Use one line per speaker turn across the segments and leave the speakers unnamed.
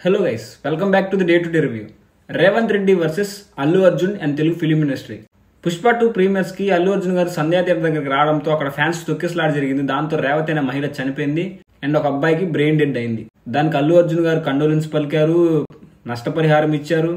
Hello guys, welcome back to the day-to-day review. Revanth Reddy versus Allu Arjun and Telugu film industry. Pushpa 2 premieres కి అల్లు అర్జున్ గారు సంధ్యా theatre దగ్గరికి రావడంతో అక్కడ fans తొక్కిసలాట జరిగింది. దాంతో రేవతి అనే మహిళ చనిపోయింది అండ్ ఒక అబ్బాయికి బ్రెయిన్ డెడ్ అయింది. దానికి అల్లు అర్జున్ గారు కండోలెన్స్ పలికారు, నష్టపరిహారం ఇచ్చారు,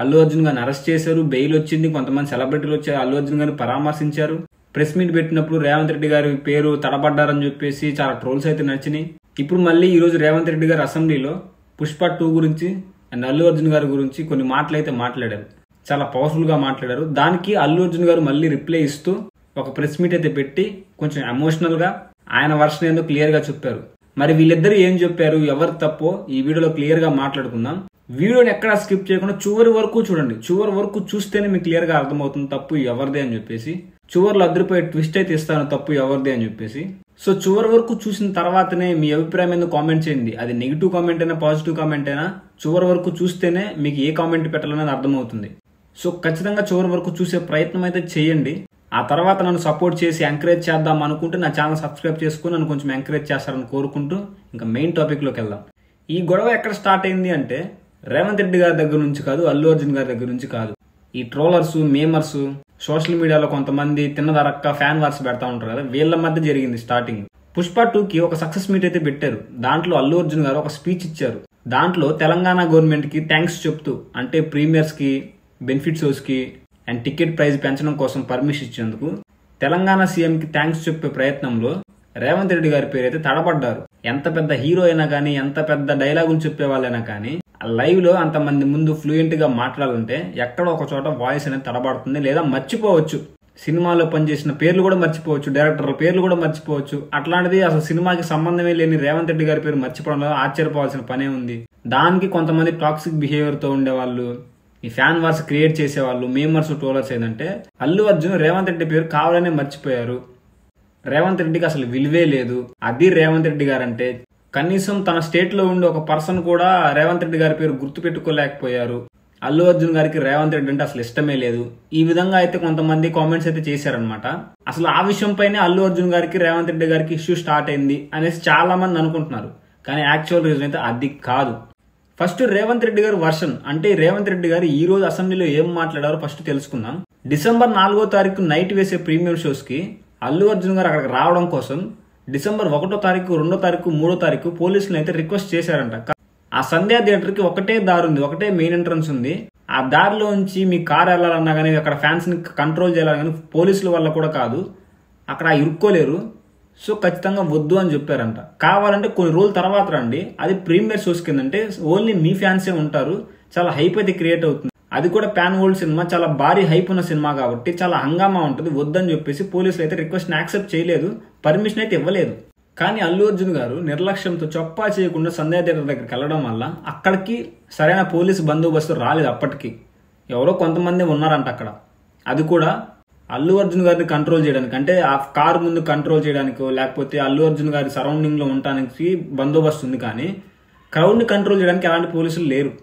అల్లు అర్జున్ గారిని అరెస్ట్ చేశారు, బెయిల్ వచ్చింది, కొంతమంది సెలబ్రిటీలు వచ్చారు, అల్లు అర్జున్ గారిని పరామర్శించారు. ప్రెస్ మీట్ పెట్టినప్పుడు రేవంత్ రెడ్డి గారి పేరు తడబడ్డారని చెప్పేసి చాలా ట్రోల్స్ అయితే నచ్చినాయి. ఇప్పుడు మళ్ళీ ఈ రోజు రేవంత్ రెడ్డి గారు అసెంబ్లీలో పుష్ప 2 గురించి అండ్ అల్లు అర్జున్ గారి గురించి కొన్ని మాటలు అయితే మాట్లాడారు. చాలా పవర్ఫుల్ గా మాట్లాడారు. దానికి అల్లు అర్జున్ గారు మళ్ళీ రిప్లై ఇస్తూ ఒక ప్రెస్ మీట్ అయితే పెట్టి కొంచెం ఎమోషనల్ గా ఆయన వర్షన్ ఏందో క్లియర్ గా చెప్పారు. మరి వీళ్ళిద్దరు ఏం చెప్పారు, ఎవరు తప్పో ఈ వీడియోలో క్లియర్ గా మాట్లాడుకుందాం. వీడియోని ఎక్కడా స్కిప్ చేయకుండా చివరి వరకు చూడండి. చివరి వరకు చూస్తేనే మీకు క్లియర్ గా అర్థమవుతుంది తప్పు ఎవరిదే అని చెప్పేసి. చివరిలో అద్దరిపోయే ట్విస్ట్ అయితే ఇస్తాను తప్పు ఎవరిదే అని చెప్పేసి. సో చివరి వరకు చూసిన తర్వాతనే మీ అభిప్రాయం ఏందో కామెంట్ చేయండి. అది నెగిటివ్ కామెంట్ అయినా పాజిటివ్ కామెంట్ అయినా చివరి వరకు చూస్తేనే మీకు ఏ కామెంట్ పెట్టాలనేది అర్థమవుతుంది. సో ఖచ్చితంగా చివరి వరకు చూసే ప్రయత్నం అయితే చేయండి. ఆ తర్వాత నన్ను సపోర్ట్ చేసి ఎంకరేజ్ చేద్దాం అనుకుంటే నా ఛానల్ సబ్స్క్రైబ్ చేసుకుని నన్ను కొంచెం ఎంకరేజ్ చేస్తారని కోరుకుంటూ ఇంకా మెయిన్ టాపిక్ లోకి వెళ్దాం. ఈ గొడవ ఎక్కడ స్టార్ట్ అయింది అంటే రేవంత్ రెడ్డి గారి దగ్గర నుంచి కాదు, అల్లు అర్జున్ గారి దగ్గర నుంచి కాదు. ఈ ట్రోలర్స్, మేమర్స్, సోషల్ మీడియాలో కొంతమంది తిన్నదరక్క ఫ్యాన్ వార్స్ పెడతా ఉంటారు కదా, వీళ్ళ మధ్య జరిగింది స్టార్టింగ్. పుష్ప 2కి ఒక సక్సెస్ మీట్ అయితే పెట్టారు. దాంట్లో అల్లు అర్జున్ గారు ఒక స్పీచ్ ఇచ్చారు. దాంట్లో తెలంగాణ గవర్నమెంట్ కి థ్యాంక్స్ చెప్తూ, అంటే ప్రీమియర్స్ కి, బెనిఫిట్ షోస్ కి అండ్ టికెట్ ప్రైస్ పెంచడం కోసం పర్మిషన్ ఇచ్చేందుకు తెలంగాణ సీఎం కి థ్యాంక్స్ చెప్పే ప్రయత్నంలో రేవంత్ రెడ్డి గారి పేరు అయితే తడబడ్డారు. ఎంత పెద్ద హీరో అయినా కానీ, ఎంత పెద్ద డైలాగులు చెప్పే వాళ్ళైనా కానీ లైవ్ లో అంతమంది ముందు ఫ్లూయెంట్ గా మాట్లాడాలంటే ఎక్కడో ఒక చోట వాయిస్ అనేది తడబడుతుంది, లేదా మర్చిపోవచ్చు. సినిమాలో పనిచేసిన పేర్లు కూడా మర్చిపోవచ్చు, డైరెక్టర్ల పేర్లు కూడా మర్చిపోవచ్చు. అట్లాంటిది అసలు సినిమాకి సంబంధమే లేని రేవంత్ రెడ్డి గారి పేరు మర్చిపోవడంలో ఆశ్చర్యపోవాల్సిన పనే ఉంది. దానికి కొంతమంది టాక్సిక్ బిహేవియర్ తో ఉండేవాళ్ళు, ఈ ఫ్యాన్ వార్స్ క్రియేట్ చేసేవాళ్ళు, మేమర్స్, ట్రోలర్స్ ఏంటంటే అల్లు అర్జున్ రేవంత్ రెడ్డి పేరు కావాలనే మర్చిపోయారు. రేవంత్ రెడ్డికి అసలు విలువే లేదు. అది రేవంత్ రెడ్డి గారు అంటే కనీసం తన స్టేట్ లో ఉండే ఒక పర్సన్ కూడా రేవంత్ రెడ్డి గారి పేరు గుర్తు పెట్టుకోలేకపోయారు. అల్లు అర్జున్ గారికి రేవంత్ రెడ్డి అంటే అసలు ఇష్టమే లేదు. ఈ విధంగా అయితే కొంతమంది కామెంట్స్ అయితే చేశారనమాట. అసలు ఆ విషయం పైనే అల్లు అర్జున్ గారికి రేవంత్ రెడ్డి గారికి ఇష్యూ స్టార్ట్ అయింది అనేసి చాలా మంది అనుకుంటున్నారు. కానీ యాక్చువల్ రీజన్ అయితే అది కాదు. ఫస్ట్ రేవంత్ రెడ్డి గారు వర్షన్, అంటే రేవంత్ రెడ్డి గారు ఈ రోజు అసెంబ్లీలో ఏం మాట్లాడారో ఫస్ట్ తెలుసుకుందాం. డిసెంబర్ 4వ తారీఖు నైట్ వేసే ప్రీమియర్ షోస్ కి అల్లు అర్జున్ గారు అక్కడికి రావడం కోసం డిసెంబర్ 1వ తారీఖు, 2వ తారీఖు, 3వ తారీఖు పోలీసులు అయితే రిక్వెస్ట్ చేశారంట. ఆ సంధ్యా థియేటర్ కి ఒకటే దారి ఉంది, ఒకటే మెయిన్ ఎంట్రన్స్ ఉంది. ఆ దారిలో నుంచి మీ కార్ వెళ్లాలన్నా కానీ, అక్కడ ఫ్యాన్స్ ని కంట్రోల్ చేయాలన్నా కానీ పోలీసుల వల్ల కూడా కాదు, అక్కడ ఇరుక్కోలేరు. సో ఖచ్చితంగా వద్దు అని చెప్పారంట. కావాలంటే కొన్ని రోజుల తర్వాత రండి, అది ప్రీమియర్ షోస్ కిందంటే ఓన్లీ మీ ఫ్యాన్సే ఉంటారు, చాలా హైప్ అయితే క్రియేట్ అవుతుంది. అది కూడా ప్యాన్ వరల్డ్ సినిమా, చాలా భారీ హైప్ ఉన్న సినిమా కాబట్టి చాలా హంగామా ఉంటుంది, వద్దని చెప్పేసి పోలీసులు అయితే రిక్వెస్ట్ ని యాక్సెప్ట్ చేయలేదు, పర్మిషన్ అయితే ఇవ్వలేదు. కానీ అల్లు అర్జున్ గారు నిర్లక్ష్యంతో చొప్పా చేయకుండా సంధ్యా థియేటర్ దగ్గరికి వెళ్ళడం వల్ల అక్కడికి సరైన పోలీసు బందోబస్తు రాలేదు. అప్పటికి ఎవరో కొంతమంది ఉన్నారంట అక్కడ. అది కూడా అల్లు అర్జున్ గారిని కంట్రోల్ చేయడానికి, అంటే ఆ కారు ముందు కంట్రోల్ చేయడానికో లేకపోతే అల్లు అర్జున్ గారి సరౌండింగ్ లో ఉండడానికి బందోబస్తు ఉంది, కానీ క్రౌడ్ ని కంట్రోల్ చేయడానికి ఎలాంటి పోలీసులు లేరు.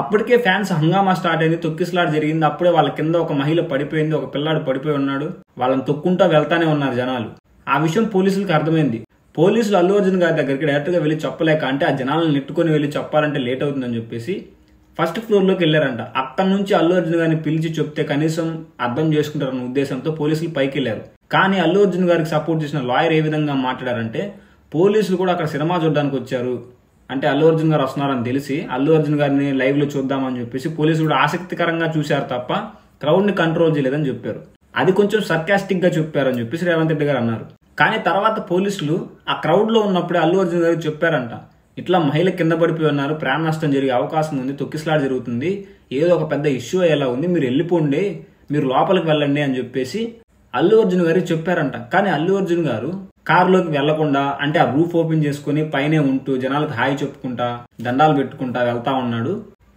అప్పటికే ఫ్యాన్స్ హంగామా స్టార్ట్ అయింది, తొక్కిసలాట జరిగింది. అప్పుడే వాళ్ళ కింద ఒక మహిళ పడిపోయింది, ఒక పిల్లాడు పడిపోయి ఉన్నాడు. వాళ్ళని తొక్కుంటా వెళ్తానే ఉన్నారు జనాలు. ఆ విషయం పోలీసులకు అర్థమైంది. పోలీసులు అల్లు అర్జున్ గారి దగ్గరికి డైరెక్ట్ గా వెళ్ళి చెప్పలేక, అంటే ఆ జనాలను నెట్టుకుని వెళ్ళి చెప్పాలంటే లేట్ అవుతుందని చెప్పేసి ఫస్ట్ ఫ్లోర్ లోకి వెళ్లారంట. అక్కడ నుంచి అల్లు అర్జున్ గారిని పిలిచి చెప్తే కనీసం అర్థం చేసుకుంటారన్న ఉద్దేశంతో పోలీసులు పైకి వెళ్లారు. కానీ అల్లు అర్జున్ గారికి సపోర్ట్ చేసిన లాయర్ ఏ విధంగా మాట్లాడారంటే, పోలీసులు కూడా అక్కడ సినిమా చూడడానికి వచ్చారు, అంటే అల్లు అర్జున్ గారు వస్తున్నారని తెలిసి అల్లు అర్జున్ గారిని లైవ్ లో చూద్దామని చెప్పేసి పోలీసులు కూడా ఆసక్తికరంగా చూశారు తప్ప క్రౌడ్ ని కంట్రోల్ చేయలేదని చెప్పారు. అది కొంచెం సర్కాస్టిక్ గా చెప్పారని చెప్పేసి రేవంత్ రెడ్డి గారు అన్నారు. కానీ తర్వాత పోలీసులు ఆ క్రౌడ్ లో ఉన్నప్పుడే అల్లు అర్జున్ గారికి చెప్పారంట, ఇట్లా మహిళ కింద పడిపోయి ఉన్నారు, ప్రాణ నష్టం జరిగే అవకాశం ఉంది, తొక్కిసలాట జరుగుతుంది, ఏదో ఒక పెద్ద ఇష్యూ అయ్యేలా ఉంది, మీరు వెళ్ళిపోండి, మీరు లోపలికి వెళ్ళండి అని చెప్పేసి అల్లు అర్జున్ గారికి చెప్పారంట. కానీ అల్లు అర్జున్ గారు కారులోకి వెళ్లకుండా, అంటే ఆ రూఫ్ ఓపెన్ చేసుకుని పైనే ఉంటూ జనాలకు హాయ్ చెప్పుకుంటా దండాలు పెట్టుకుంటా వెళ్తా ఉన్నాడు.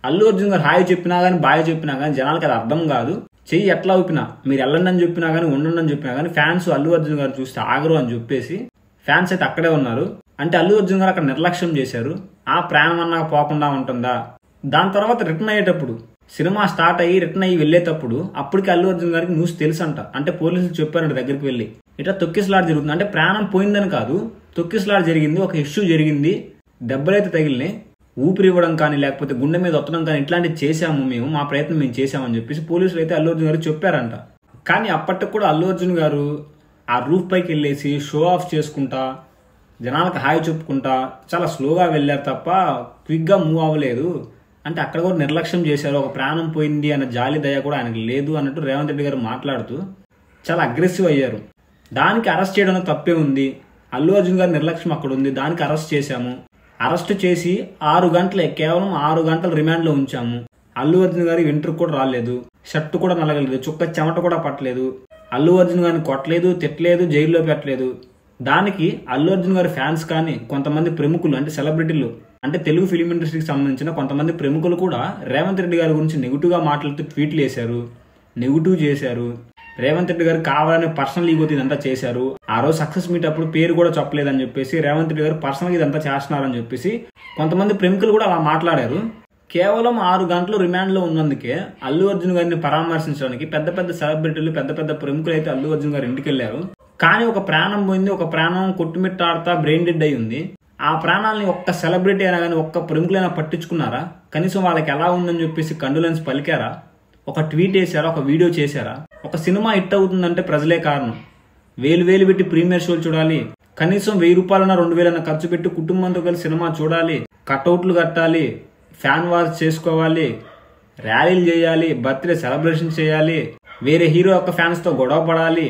అల్లు అర్జున్ గారు హాయ్ చెప్పినా గానీ, బాయ్ చెప్పినా గానీ జనాలకు అది అర్థం కాదు. చెయ్యి ఎట్లా ఊపినా, మీరు వెళ్ళండి అని చెప్పినా గానీ, ఉండండి అని చెప్పినా గానీ ఫ్యాన్స్ అల్లు అర్జున్ గారు చూస్తే ఆగరు అని చెప్పేసి ఫ్యాన్స్ అయితే అక్కడే ఉన్నారు. అంటే అల్లు అర్జున్ గారు అక్కడ నిర్లక్ష్యం చేశారు. ఆ ప్రాణం అన్నా పోకుండా ఉంటుందా? దాని తర్వాత రిటర్న్ అయ్యేటప్పుడు, సినిమా స్టార్ట్ అయ్యి రిటర్న్ అయ్యి వెళ్లేటప్పుడు అప్పటికి అల్లు అర్జున్ గారికి న్యూస్ తెలుసంట. అంటే పోలీసులు చెప్పారంట దగ్గరికి వెళ్ళి, ఇట్లా తొక్కిసలాట జరుగుతుంది, అంటే ప్రాణం పోయిందని కాదు, తొక్కిసలాట జరిగింది, ఒక ఇష్యూ జరిగింది, దెబ్బలైతే తగిలినాయి, ఊపిరి ఇవ్వడం కానీ లేకపోతే గుండె మీద ఒత్తడం కానీ ఇట్లాంటివి చేశాము, మేము మా ప్రయత్నం మేము చేశామని చెప్పేసి పోలీసులు అయితే అల్లు అర్జున్ గారు చెప్పారంట. కానీ అప్పటికి కూడా అల్లు అర్జున్ గారు ఆ రూఫ్ పైకి వెళ్ళేసి షో ఆఫ్ చేసుకుంటా జనాలకు హాయ్ చెప్పుకుంటా చాలా స్లోగా వెళ్ళారు తప్ప క్విక్గా మూవ్ అవ్వలేదు. అంటే అక్కడ కూడా నిర్లక్ష్యం చేశారు. ఒక ప్రాణం పోయింది అన్న జాలి దయ కూడా ఆయనకు లేదు అన్నట్టు రేవంత్ రెడ్డి గారు మాట్లాడుతూ చాలా అగ్రెసివ్ అయ్యారు. దానికి అరెస్ట్ చేయడంలో తప్పే ఉంది, అల్లు అర్జున్ గారి నిర్లక్ష్యం అక్కడ ఉంది, దానికి అరెస్ట్ చేశాము. అరెస్ట్ చేసి 6 గంటలే, కేవలం 6 గంటలు రిమాండ్లో ఉంచాము. అల్లు అర్జున్ గారి వెంట్రుకు కూడా రాలేదు, షర్టు కూడా నలగలేదు, చుక్క చెమట కూడా పట్టలేదు. అల్లు అర్జున్ గారిని కొట్టలేదు, తిట్టలేదు, జైల్లో పెట్టలేదు. దానికి అల్లు అర్జున్ గారి ఫ్యాన్స్ కానీ కొంతమంది ప్రముఖులు అంటే సెలబ్రిటీలు అంటే తెలుగు ఫిలిం ఇండస్ట్రీకి సంబంధించిన కొంతమంది ప్రముఖులు కూడా రేవంత్ రెడ్డి గారి గురించి నెగిటివ్గా మాట్లాడుతూ ట్వీట్లు వేశారు, నెగిటివ్ చేశారు. రేవంత్ రెడ్డి గారు కావాలని పర్సనల్ ఈగోతో ఇదంతా చేశారు. ఆ రోజు సక్సెస్ మీట్ అప్పుడు పేరు కూడా చెప్పలేదని చెప్పేసి రేవంత్ రెడ్డి గారు పర్సనల్గా ఇదంతా చేస్తున్నారని చెప్పేసి కొంతమంది ప్రముఖులు కూడా అలా మాట్లాడారు. కేవలం 6 గంటలు రిమాండ్లో ఉన్నందుకే అల్లు అర్జున్ గారిని పరామర్శించడానికి పెద్ద పెద్ద సెలబ్రిటీలు, పెద్ద పెద్ద ప్రముఖులు అయితే అల్లు అర్జున్ గారు ఇంటికి వెళ్ళారు. కానీ ఒక ప్రాణం పోయింది, ఒక ప్రాణం కొట్టుమిట్టాడుతా బ్రెయిన్ డెడ్ అయి ఉంది. ఆ ప్రాణాలని ఒక్క సెలబ్రిటీ అయినా కానీ ఒక్క ప్రముఖులైనా పట్టించుకున్నారా? కనీసం వాళ్ళకి ఎలా ఉందని చెప్పేసి కండోలెన్స్ పలికారా? ఒక ట్వీట్ వేసారా? ఒక వీడియో చేశారా? ఒక సినిమా హిట్ అవుతుందంటే ప్రజలే కారణం. వేలు పెట్టి ప్రీమియర్ షోలు చూడాలి, కనీసం 1000 రూపాయలన్నా 2000 ఖర్చు పెట్టి కుటుంబంతో కలిసి సినిమా చూడాలి, కట్అవుట్లు కట్టాలి, ఫ్యాన్ వార్స్ చేసుకోవాలి, ర్యాలీలు చేయాలి, బర్త్డే సెలబ్రేషన్ చేయాలి, వేరే హీరో యొక్క ఫ్యాన్స్తో గొడవ పడాలి.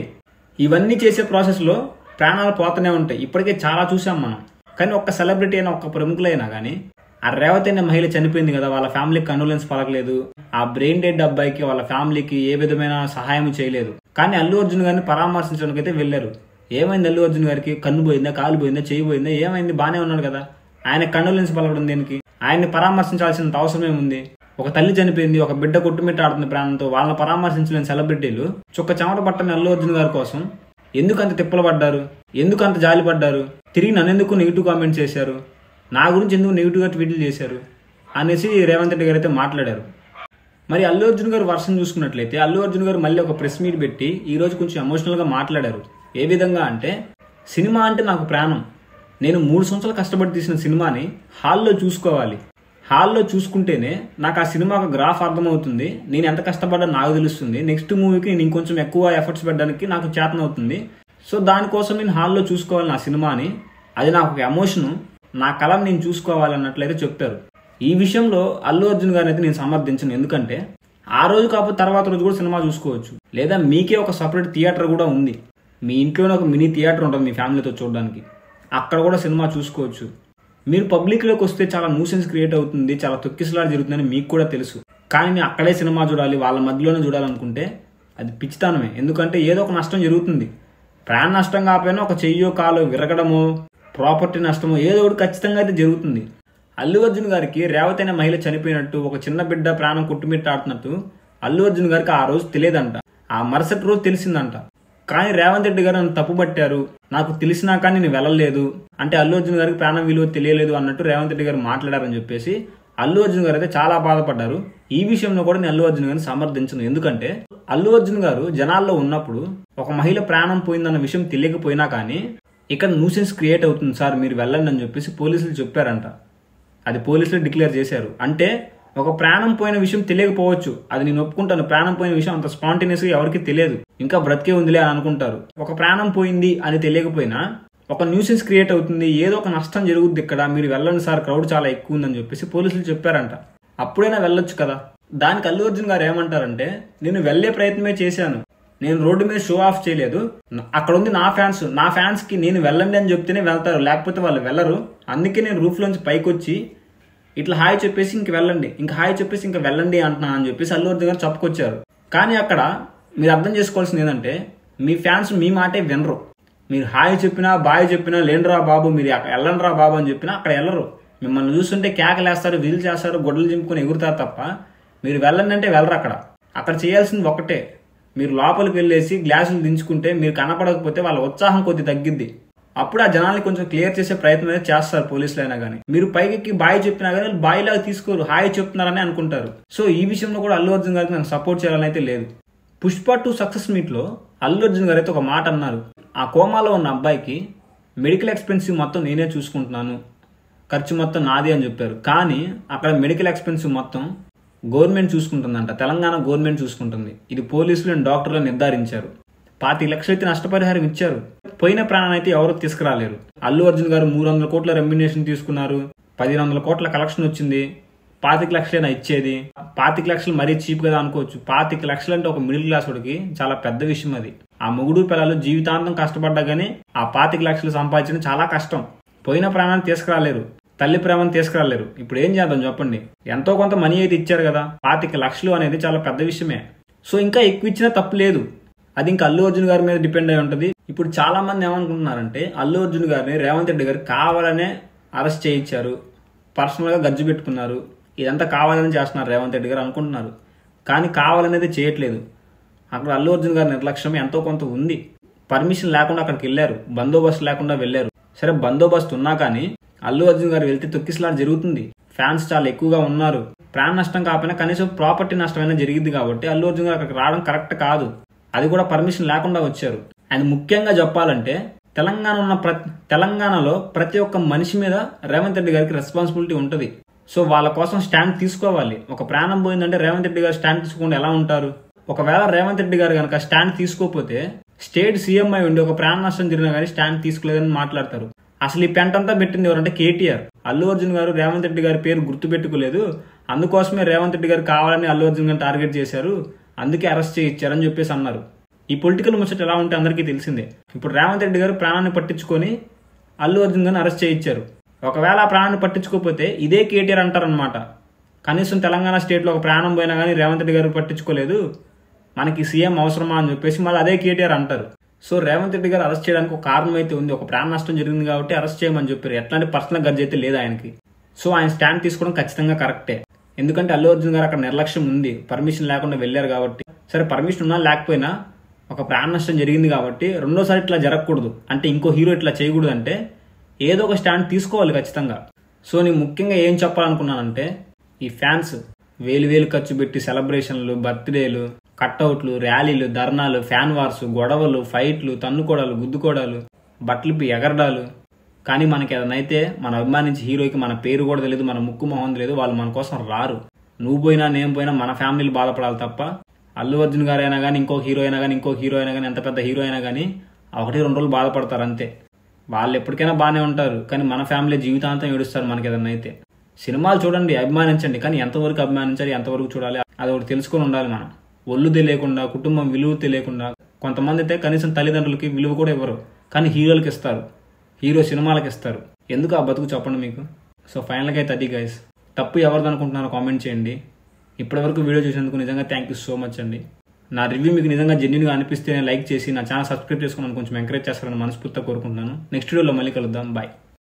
ఇవన్నీ చేసే ప్రాసెస్లో ప్రాణాలు పోతూనే ఉంటాయి. ఇప్పటికే చాలా చూసాం మనం. కానీ ఒక్క సెలబ్రిటీ అయినా, ఒక్క ప్రముఖులైనా కానీ ఆ రేవతి అనే మహిళ చనిపోయింది కదా, వాళ్ళ ఫ్యామిలీకి కండోలెన్స్ పలకలేదు. ఆ బ్రెయిన్ డెడ్ అబ్బాయికి వాళ్ళ ఫ్యామిలీకి ఏ విధమైన సహాయం చేయలేదు. కానీ అల్లు అర్జున్ గారిని పరామర్శించడానికి అయితే వెళ్ళారు. ఏమైంది అల్లు అర్జున్ గారికి? కన్ను పోయిందా, కాలు పోయిందా, చేయి పోయిందా, ఏమైంది? బానే ఉన్నాడు కదా. ఆయన కండోలెన్స్ పలకడం దేనికి? ఆయన్ని పరామర్శించాల్సిన అవసరం ఏముంది? ఒక తల్లి చనిపోయింది, ఒక బిడ్డ కొట్టుమిట్టాడుతుంది ప్రాణంతో, వాళ్ళని పరామర్శించలేని సెలబ్రిటీలు చుక్క చెమట పట్టని అల్లు అర్జున్ గారి కోసం ఎందుకు అంత తిప్పలు పడ్డారు? ఎందుకు అంత జాలి పడ్డారు? తిరిగి నన్నెందుకు నెగిటివ్ కామెంట్స్ చేశారు? నా గురించి ఎందుకు నెగిటివ్గా ట్వీట్లు చేశారు అనేసి రేవంత్ రెడ్డి గారు అయితే మాట్లాడారు. మరి అల్లు అర్జున్ గారు వర్షన్ చూసుకున్నట్లయితే అల్లు అర్జున్ గారు మళ్ళీ ఒక ప్రెస్ మీట్ పెట్టి ఈ రోజు కొంచెం ఎమోషనల్గా మాట్లాడారు. ఏ విధంగా అంటే, సినిమా అంటే నాకు ప్రాణం, నేను 3 సంవత్సరాలు కష్టపడి తీసిన సినిమాని హాల్లో చూసుకోవాలి, హాల్లో చూసుకుంటేనే నాకు ఆ సినిమా ఒక గ్రాఫ్ అర్థమవుతుంది, నేను ఎంత కష్టపడ్డా నాకు తెలుస్తుంది, నెక్స్ట్ మూవీకి నేను ఇంకొంచెం ఎక్కువ ఎఫర్ట్స్ పెట్టడానికి నాకు చేతనవుతుంది. సో దానికోసం నేను హాల్లో చూసుకోవాలి నా సినిమాని, అది నాకు ఒక ఎమోషను, నా కళను నేను చూసుకోవాలన్నట్లయితే చెప్పారు. ఈ విషయంలో అల్లు అర్జున్ గారిని అయితే నేను సమర్థించను. ఎందుకంటే ఆ రోజు కాకపోతే తర్వాత రోజు కూడా సినిమా చూసుకోవచ్చు, లేదా మీకే ఒక సపరేట్ థియేటర్ కూడా ఉంది, మీ ఇంట్లోనే ఒక మినీ థియేటర్ ఉంటుంది మీ ఫ్యామిలీతో చూడడానికి, అక్కడ కూడా సినిమా చూసుకోవచ్చు. మీరు పబ్లిక్లోకి వస్తే చాలా న్యూసెన్స్ క్రియేట్ అవుతుంది, చాలా తొక్కిసలాట జరుగుతుందని మీకు కూడా తెలుసు. కానీ మీరు అక్కడే సినిమా చూడాలి, వాళ్ళ మధ్యలోనే చూడాలనుకుంటే అది పిచ్చితనమే. ఎందుకంటే ఏదో ఒక నష్టం జరుగుతుంది. ప్రాణ నష్టం కాకపోయినా ఒక చెయ్యో కాలో విరగడమో, ప్రాపర్టీ నష్టమో ఏదో ఒకటి ఖచ్చితంగా అయితే జరుగుతుంది. అల్లు అర్జున్ గారికి రేవతి అనే మహిళ చనిపోయినట్టు, ఒక చిన్న బిడ్డ ప్రాణం కొట్టుమిట్టాడుతున్నట్టు అల్లు అర్జున్ గారికి ఆ రోజు తెలియదంట. ఆ మరుసటి రోజు తెలిసిందంట. కానీ రేవంత్ రెడ్డి గారు నన్ను తప్పు పట్టారు, నాకు తెలిసినా కానీ నేను వెళ్ళలేదు అంటే అల్లు అర్జున్ గారికి ప్రాణం విలువ తెలియలేదు అన్నట్టు రేవంత్ రెడ్డి గారు మాట్లాడారని చెప్పేసి అల్లు అర్జున్ గారు అయితే చాలా బాధపడ్డారు. ఈ విషయంలో కూడా నేను అల్లు అర్జున్ గారిని సమర్థించను. ఎందుకంటే అల్లు అర్జున్ గారు జనాల్లో ఉన్నప్పుడు ఒక మహిళ ప్రాణం పోయిందన్న విషయం తెలియకపోయినా కానీ ఇక్కడ న్యూసెన్స్ క్రియేట్ అవుతుంది సార్, మీరు వెళ్ళండి అని చెప్పేసి పోలీసులు చెప్పారంట. అది పోలీసులు డిక్లేర్ చేశారు. అంటే ఒక ప్రాణం పోయిన విషయం తెలియకపోవచ్చు, అది నేను ఒప్పుకుంటాను. ప్రాణం పోయిన విషయం అంత స్పాంటేనియస్గా ఎవరికి తెలియదు, ఇంకా బ్రతికే ఉందిలే అని అనుకుంటారు. ఒక ప్రాణం పోయింది అని తెలియకపోయినా ఒక న్యూసెన్స్ క్రియేట్ అవుతుంది, ఏదో ఒక నష్టం జరుగుద్ది ఇక్కడ, మీరు వెళ్ళండి సార్, క్రౌడ్ చాలా ఎక్కువ ఉందని చెప్పేసి పోలీసులు చెప్పారంట. అప్పుడైనా వెళ్ళొచ్చు కదా. దానికి అల్లు అర్జున్ గారు ఏమంటారంటే, నేను వెళ్లే ప్రయత్నమే చేశాను, నేను రోడ్డు మీద షో ఆఫ్ చేయలేదు, అక్కడ ఉంది నా ఫ్యాన్స్ కి నేను వెళ్ళండి అని చెప్తేనే వెళ్తారు, లేకపోతే వాళ్ళు వెళ్ళరు. అందుకే నేను రూఫ్ లోంచి పైకి వచ్చి ఇట్లా హాయ్ చెప్పేసి ఇంక వెళ్ళండి, ఇంకా హాయ్ చెప్పేసి ఇంకా వెళ్ళండి అంటున్నాను అని చెప్పేసి అల్లు అర్జున్ గారు చెప్పుకొచ్చారు. కానీ అక్కడ మీరు అర్థం చేసుకోవాల్సింది ఏంటంటే, మీ ఫ్యాన్స్ మీ మాటే వినరు. మీరు హాయ్ చెప్పినా బాయ్ చెప్పినా లేండ్రా బాబు మీరు వెళ్ళండ్రా బాబు అని చెప్పినా అక్కడ వెళ్ళరు. మిమ్మల్ని చూస్తుంటే కేకలేస్తారు, విజిల్ చేస్తారు, గొడ్డలు చింపుకొని ఎగురుతారు తప్ప మీరు వెళ్ళండి అంటే వెళ్ళరు. అక్కడ చేయాల్సింది ఒకటే, మీరు లోపలికి వెళ్ళేసి గ్లాసులు దించుకుంటే మీరు కనపడకపోతే వాళ్ళ ఉత్సాహం కొద్ది తగ్గిద్ది. అప్పుడు ఆ జనాల్ని కొంచెం క్లియర్ చేసే ప్రయత్నం అయితే చేస్తారు పోలీసులు అయినా కానీ. మీరు పైకి బాయ్ చెప్పినా కానీ బాయ్ లాగా తీసుకోరు, హాయ్ చెప్తున్నారని అనుకుంటారు. సో ఈ విషయంలో కూడా అల్లు అర్జున్ గారికి నాకు సపోర్ట్ చేయాలని అయితే లేదు. పుష్ప 2 సక్సెస్ మీట్ లో అల్లు అర్జున్ గారు అయితే ఒక మాట అన్నారు, ఆ కోమాలో ఉన్న అబ్బాయికి మెడికల్ ఎక్స్పెన్సివ్ మొత్తం నేనే చూసుకుంటున్నాను, ఖర్చు మొత్తం నాది అని చెప్పారు. కానీ అక్కడ మెడికల్ ఎక్స్పెన్స్ మొత్తం గవర్నమెంట్ చూసుకుంటుందంట, తెలంగాణ గవర్నమెంట్ చూసుకుంటుంది. ఇది పోలీసులు అండ్ డాక్టర్లు నిర్ధారించారు. 25 లక్షలు అయితే నష్టపరిహారం ఇచ్చారు. పోయిన ప్రాణాన్ని అయితే ఎవరు తీసుకురాలేరు. అల్లు అర్జున్ గారు 300 కోట్ల రెమ్యునేషన్ తీసుకున్నారు, 1500 కోట్ల కలెక్షన్ వచ్చింది. 25 లక్షలైనా ఇచ్చేది. 25 లక్షలు మరీ చీప్ కదా అనుకోవచ్చు. 25 లక్షలు అంటే ఒక మిడిల్ క్లాస్ వాడికి చాలా పెద్ద విషయం అది. ఆ మొగుడు పిల్లలు జీవితాంతం కష్టపడ్డా గానీ ఆ 25 లక్షలు సంపాదించడం చాలా కష్టం. పోయిన ప్రాణాన్ని తీసుకురాలేరు, తల్లి ప్రేమను తీసుకురాలేరు. ఇప్పుడు ఏం చేద్దాం చెప్పండి? ఎంతో కొంత మనీ అయితే ఇచ్చారు కదా. 25 లక్షలు అనేది చాలా పెద్ద విషయమే. సో ఇంకా ఎక్కువ ఇచ్చినా తప్పు లేదు. అది ఇంకా అల్లు అర్జున్ గారి మీద డిపెండ్ అయి ఉంటుంది. ఇప్పుడు చాలా మంది ఏమనుకుంటున్నారంటే అల్లు అర్జున్ గారిని రేవంత్ రెడ్డి గారు కావాలనే అరెస్ట్ చేయించారు, పర్సనల్ గా గజ్జు పెట్టుకున్నారు, ఇదంతా కావాలని చేస్తున్నారు రేవంత్ రెడ్డి గారు అనుకుంటున్నారు. కానీ కావాలనేది చేయట్లేదు. అక్కడ అల్లు అర్జున్ గారి నిర్లక్ష్యం ఎంతో కొంత ఉంది. పర్మిషన్ లేకుండా అక్కడికి వెళ్ళారు, బందోబస్తు లేకుండా వెళ్ళారు. సరే బందోబస్తు ఉన్నా కానీ అల్లు అర్జున్ గారు వెళ్తే తొక్కిసలాట జరుగుతుంది. ఫ్యాన్స్ చాలా ఎక్కువగా ఉన్నారు. ప్రాణ నష్టం కాకపోయినా కనీసం ప్రాపర్టీ నష్టమైనా జరిగింది కాబట్టి అల్లు అర్జున్ గారు అక్కడికి రావడం కరెక్ట్ కాదు. అది కూడా పర్మిషన్ లేకుండా వచ్చారు. అండ్ ముఖ్యంగా చెప్పాలంటే తెలంగాణలో ప్రతి ఒక్క మనిషి మీద రేవంత్ రెడ్డి గారికి రెస్పాన్సిబిలిటీ ఉంటుంది. సో వాళ్ళ కోసం స్టాండ్ తీసుకోవాలి. ఒక ప్రాణం పోయిందంటే రేవంత్ రెడ్డి గారు స్టాండ్ తీసుకోకుండా ఎలా ఉంటారు? ఒకవేళ రేవంత్ రెడ్డి గారు కనుక స్టాండ్ తీసుకోకపోతే స్టేట్ సీఎం అయి ఉండి ఒక ప్రాణ నష్టం జరిగినా కానీ స్టాండ్ తీసుకోలేదని మాట్లాడతారు. అసలు ఈ పెంటంతా పెట్టింది ఎవరంటే కేటీఆర్. అల్లు అర్జున్ గారు రేవంత్ రెడ్డి గారి పేరు గుర్తు పెట్టుకోలేదు, అందుకోసమే రేవంత్ రెడ్డి గారు కావాలని అల్లు అర్జున్ గారిని టార్గెట్ చేశారు, అందుకే అరెస్ట్ చేయించారని చెప్పేసి అన్నారు. ఈ పొలిటికల్ ముచ్చట ఎలా ఉంటే అందరికీ తెలిసిందే. ఇప్పుడు రేవంత్ రెడ్డి గారు ప్రాణాన్ని పట్టించుకొని అల్లు అర్జున్ గారిని అరెస్ట్ చేయించారు. ఒకవేళ ఆ ప్రాణాన్ని పట్టించుకోకపోతే ఇదే కేటీఆర్ అంటారనమాట, కనీసం తెలంగాణ స్టేట్ లో ఒక ప్రాణం పోయినా కానీ రేవంత్ రెడ్డి గారు పట్టించుకోలేదు, మనకి సీఎం అవసరమా అని చెప్పేసి మళ్ళీ అదే కేటీఆర్ అంటారు. సో రేవంత్ రెడ్డి గారు అరెస్ట్ చేయడానికి ఒక కారణం అయితే ఉంది. ఒక ప్రాణ నష్టం జరిగింది కాబట్టి అరెస్ట్ చేయమని చెప్పారు. ఎట్లాంటి పర్సనల్ గర్జ్ అయితే లేదు ఆయనకి. సో ఆయన స్టాండ్ తీసుకోవడం ఖచ్చితంగా కరెక్టే. ఎందుకంటే అల్లు అర్జున్ గారు అక్కడ నిర్లక్ష్యం ఉంది, పర్మిషన్ లేకుండా వెళ్లారు కాబట్టి. సరే పర్మిషన్ ఉన్నా లేకపోయినా ఒక ప్రాణ నష్టం జరిగింది కాబట్టి రెండోసారి ఇట్లా జరగకూడదు. అంటే ఇంకో హీరో ఇట్లా చేయకూడదు అంటే ఏదో ఒక స్టాండ్ తీసుకోవాలి ఖచ్చితంగా. సో నేను ముఖ్యంగా ఏం చెప్పాలనుకున్నానంటే ఈ ఫ్యాన్స్ వేలు ఖర్చు పెట్టి సెలబ్రేషన్లు, బర్త్డేలు, కట్అవుట్లు, ర్యాలీలు, ధర్నాలు, ఫ్యాన్ వార్స్, గొడవలు, ఫైట్లు, తన్నుకోవడాలు, గుద్దుకోవడాలు, బట్టలు ఎగరడాలు. కానీ మనకి ఏదైతే మన అభిమానించి హీరోకి మన పేరు కూడా తెలియదు, మన ముక్కు మొహం తెలియదు, వాళ్ళు మన కోసం రారు. నువ్వు పోయినా నేను పోయినా మన ఫ్యామిలీలు బాధపడాలి తప్ప అల్లు అర్జున్ గారు అయినా కానీ ఇంకో హీరో అయినా కానీ ఎంత పెద్ద హీరో అయినా కానీ 1-2 రోజులు బాధపడతారు అంతే. వాళ్ళు ఎప్పటికైనా బాగానే ఉంటారు, కానీ మన ఫ్యామిలీ జీవితాంతం ఏడుస్తారు మనకి ఏదన్నా అయితే. సినిమాలు చూడండి, అభిమానించండి, కానీ ఎంతవరకు అభిమానించాలి, ఎంతవరకు చూడాలి అది ఒకటి తెలుసుకొని ఉండాలి. మనం ఒళ్ళు తెలియకుండా, కుటుంబం విలువ తెలియకుండా, కొంతమంది అయితే కనీసం తల్లిదండ్రులకి విలువ కూడా ఇవ్వరు, కానీ హీరోలకి ఇస్తారు, హీరో సినిమాలకి ఇస్తారు. ఎందుకు ఆ బతుకు చెప్పండి మీకు? సో ఫైనల్గా అయితే అది గైస్, తప్పు ఎవరిది అనుకుంటున్నారో కామెంట్ చేయండి. ఇప్పటివరకు వీడియో చూసినందుకు నిజంగా థ్యాంక్ యూ సో మచ్ అండి. నా రివ్యూ మీకు నిజంగా జెన్యూన్గా అనిపిస్తే లైక్ చేసి నా ఛానల్ సబ్స్క్రైబ్ చేసుకుని కొంచెం ఎంకరేజ్ చేస్తారని మనస్ఫూర్తిగా కోరుకుంటున్నాను. నెక్స్ట్ వీడియోలో మళ్ళీ కలుద్దాం. బాయ్.